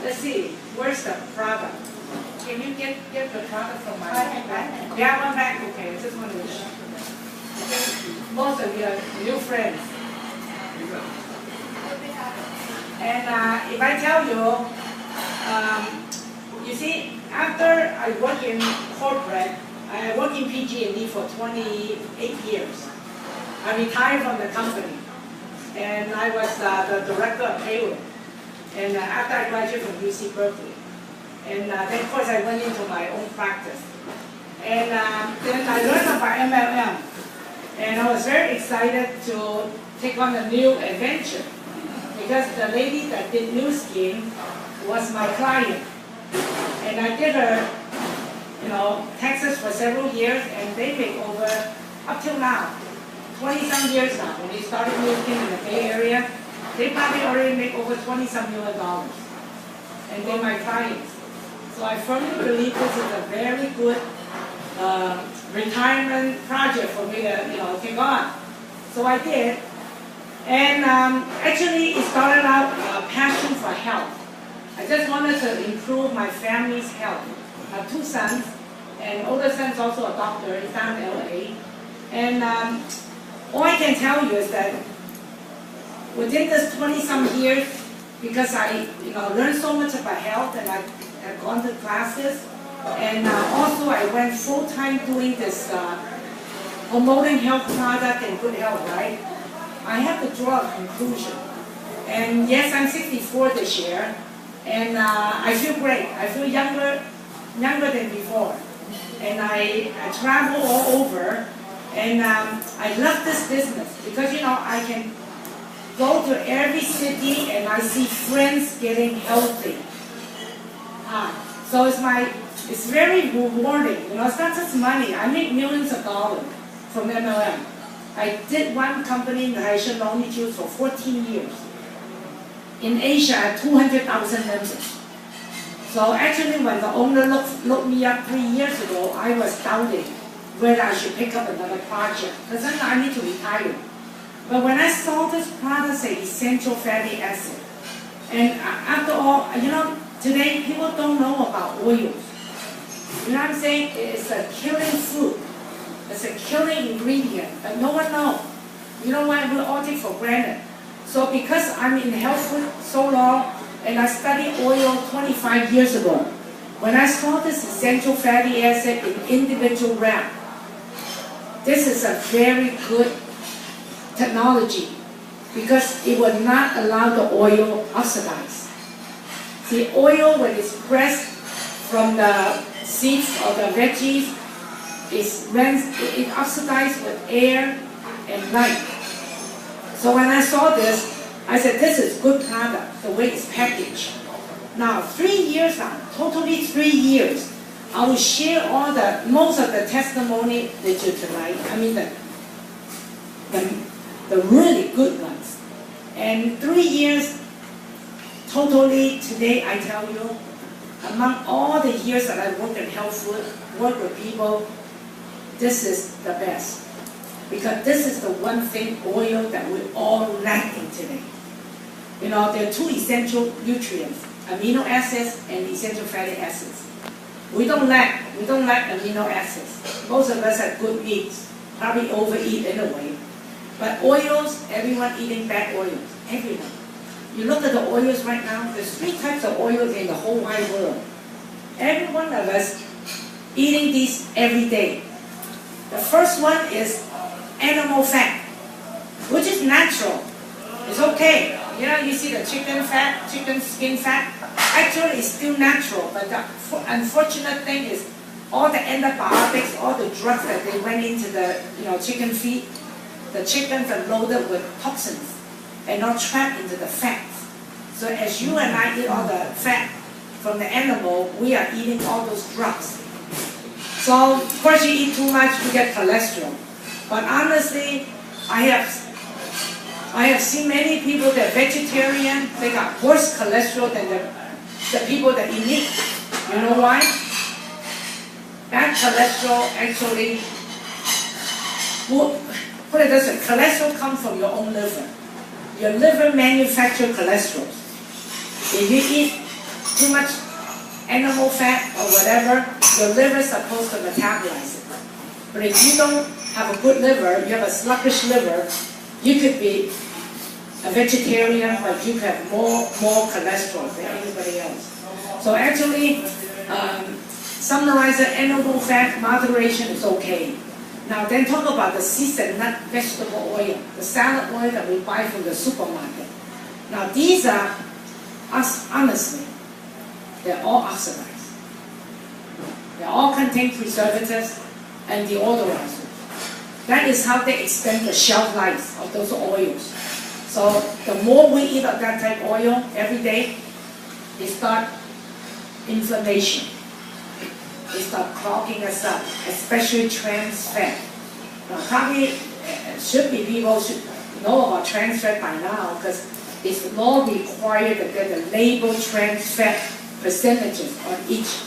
let's see, where's the product? Can you get the product from my bag? Yeah, one bag, okay, I just want to show. Most of you are new friends. And if I tell you, you see, after I work in corporate, I worked in PG&E for 28 years. I retired from the company, and I was the director of payroll. And after I graduated from UC Berkeley, and then of course I went into my own practice. And then I learned about MLM, and I was very excited to take on a new adventure because the lady that did Nu Skin was my client, and I did her, taxes for several years, and they make over up till now, 20-some years now. When they started Nu Skin in the Bay Area, they probably already make over $20-some million, and they're my clients. So I firmly believe this is a very good retirement project for me to take on. So I did, and actually it started out a passion for health. I just wanted to improve my family's health. I have 2 sons, and older son's also a doctor. He's down in LA, and all I can tell you is that within this 20-some years, because I learned so much about health, and I've gone to classes, and also I went full-time doing this promoting health product and good health, right? I have to draw a conclusion. And yes, I'm 64 this year, and I feel great. I feel younger than before. And I travel all over, and I love this business because I can go to every city and I see friends getting healthy. So it's very rewarding. It's not just money. I make millions of dollars from MLM. I did one company in the Haitian Lonely Juice for 14 years. In Asia, I have 200,000 members. So actually, when the owner looked me up 3 years ago, I was doubting whether I should pick up another project because then I need to retire. But when I saw this product, say essential fatty acid, and after all, today people don't know about oils. You know what I'm saying? It's a killing food. It's a killing ingredient, but no one knows. You know why? We all take for granted. So because I'm in health food so long, and I studied oil 25 years ago, when I saw this essential fatty acid in individual wrap, this is a very good technology because it will not allow the oil oxidize. See, oil, when it's pressed from the seeds or the veggies, it oxidizes with air and light. So when I saw this, I said, this is good product, the way it's packaged. Now, 3 years now, totally 3 years, I will share most of the testimony that you tonight. I mean, the really good ones. And 3 years, totally, today I tell you, among all the years that I worked in health food, work with people, this is the best. Because this is the one thing, oil, that we're all lacking today. There are 2 essential nutrients, amino acids and essential fatty acids. We don't lack amino acids. Most of us have good meats, probably overeat anyway. But oils, everyone eating bad oils, everyone. You look at the oils right now, there's 3 types of oils in the whole wide world. Every one of us eating these every day. The first one is animal fat, which is natural. It's okay. You see the chicken fat, chicken skin fat, actually it's still natural, but the unfortunate thing is all the antibiotics, all the drugs that they went into the chicken feed, the chickens are loaded with toxins and not trapped into the fats. So as you and I eat all the fat from the animal, we are eating all those drugs. So of course you eat too much, you get cholesterol. But honestly, I have seen many people that are vegetarian, they got worse cholesterol than the people that eat meat. You know why? That cholesterol actually, put it this way, cholesterol comes from your own liver. Your liver manufactures cholesterol. If you eat too much animal fat or whatever, your liver is supposed to metabolize it. But if you don't have a good liver, you have a sluggish liver, you could be a vegetarian, but you have more cholesterol than anybody else. So actually, summarize the animal fat moderation is okay. Now then talk about the seasoned nut vegetable oil, the salad oil that we buy from the supermarket. Now these are, honestly, they're all oxidized. They all contain preservatives and deodorizers. That is how they extend the shelf life of those oils. So the more we eat of that type of oil every day, it starts inflammation. It starts clogging us up, especially trans fat. Now probably people should know about trans fat by now because it's law required to get the label trans fat percentages on each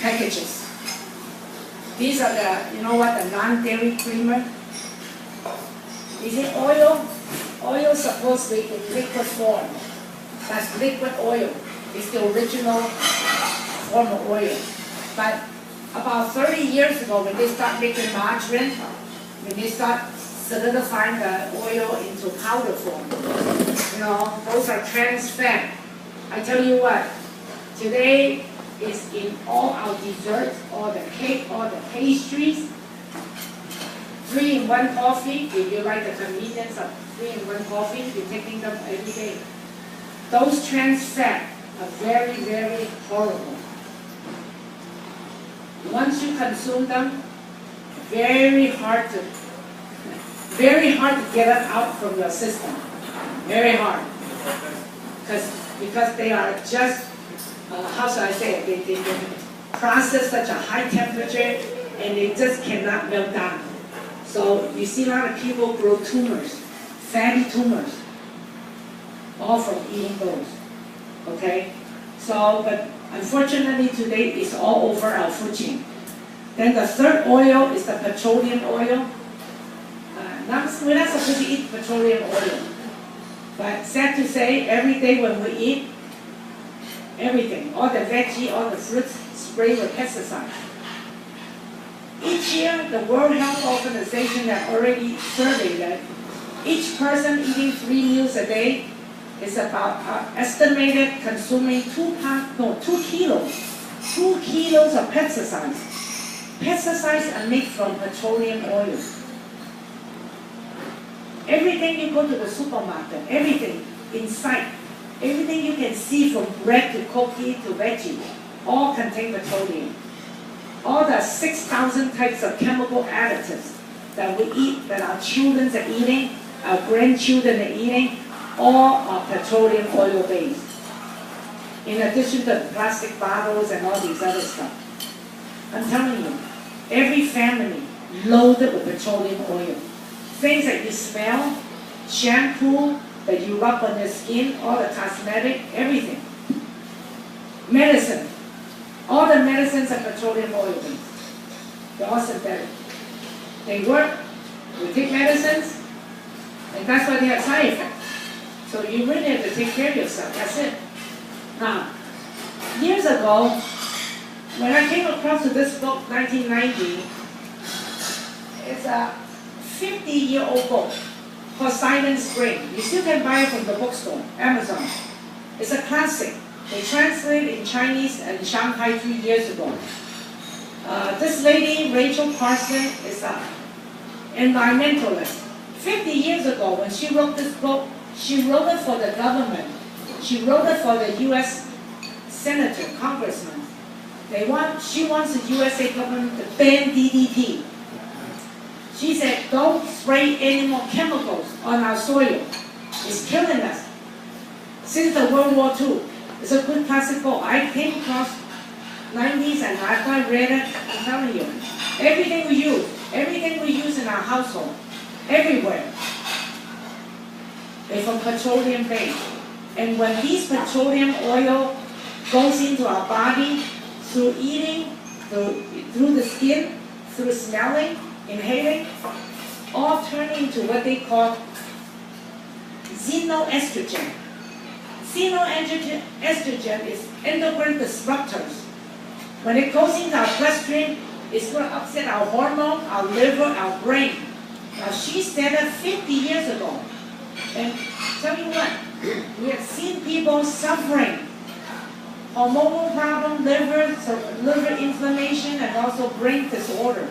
packages. These are the, the non-dairy creamer. You see oil? Oil is supposed to be in liquid form. That's liquid oil. It's the original form of oil. But about 30 years ago, when they start making margarine, when they start solidifying the oil into powder form, those are trans fat. I tell you what, today is in all our desserts, all the cake, all the pastries. 3-in-1 coffee, if you like the convenience of 3-in-1 coffee, you're taking them every day. Those trans fat are very, very horrible. Once you consume them, very hard to get them out from your system. Very hard. Because they are just, how should I say it, they process such a high temperature and they just cannot melt down. So you see a lot of people grow tumors, fatty tumors, all from eating those. Okay? So, but unfortunately today it's all over our food chain. Then the third oil is the petroleum oil. We're not supposed to eat petroleum oil. But sad to say, every day when we eat, everything, all the veggie, all the fruits, sprayed with pesticides. Each year, the World Health Organization have already surveyed that each person eating 3 meals a day is about estimated consuming 2 kilos of pesticides. Pesticides are made from petroleum oil. Everything you go to the supermarket, everything inside, everything you can see from bread to cookie to veggie, all contain petroleum. All the 6,000 types of chemical additives that we eat, that our children are eating, our grandchildren are eating, all are petroleum oil based. In addition to plastic bottles and all these other stuff. I'm telling you, every family loaded with petroleum oil. Things that you smell, shampoo that you rub on your skin, all the cosmetic, everything. Medicine. All the medicines are petroleum oil based. They're all synthetic. They work, we take medicines, and that's why they have side effects. So you really have to take care of yourself, that's it. Now, years ago, when I came across this book, 1990, it's a 50-year-old book called Silent Spring. You still can buy it from the bookstore, Amazon. It's a classic. They translated in Chinese in Shanghai 3 years ago. This lady, Rachel Carson, is an environmentalist. 50 years ago, when she wrote this book, she wrote it for the government. She wrote it for the U.S. Senator, Congressman. She wants the USA government to ban DDT. She said, don't spray any more chemicals on our soil. It's killing us. Since the World War II, it's a good classic book. I came across 90s and I read it. I'm telling you, everything we use in our household, everywhere, they're from petroleum based. And when these petroleum oil goes into our body through eating, through the skin, through smelling, inhaling, all turn into what they call xenoestrogen. Xenoestrogen is endocrine disruptors. When it goes into our bloodstream, it's going to upset our hormone, our liver, our brain. Now, she said that 50 years ago. And tell you what, we have seen people suffering hormonal problem, liver inflammation, and also brain disorder.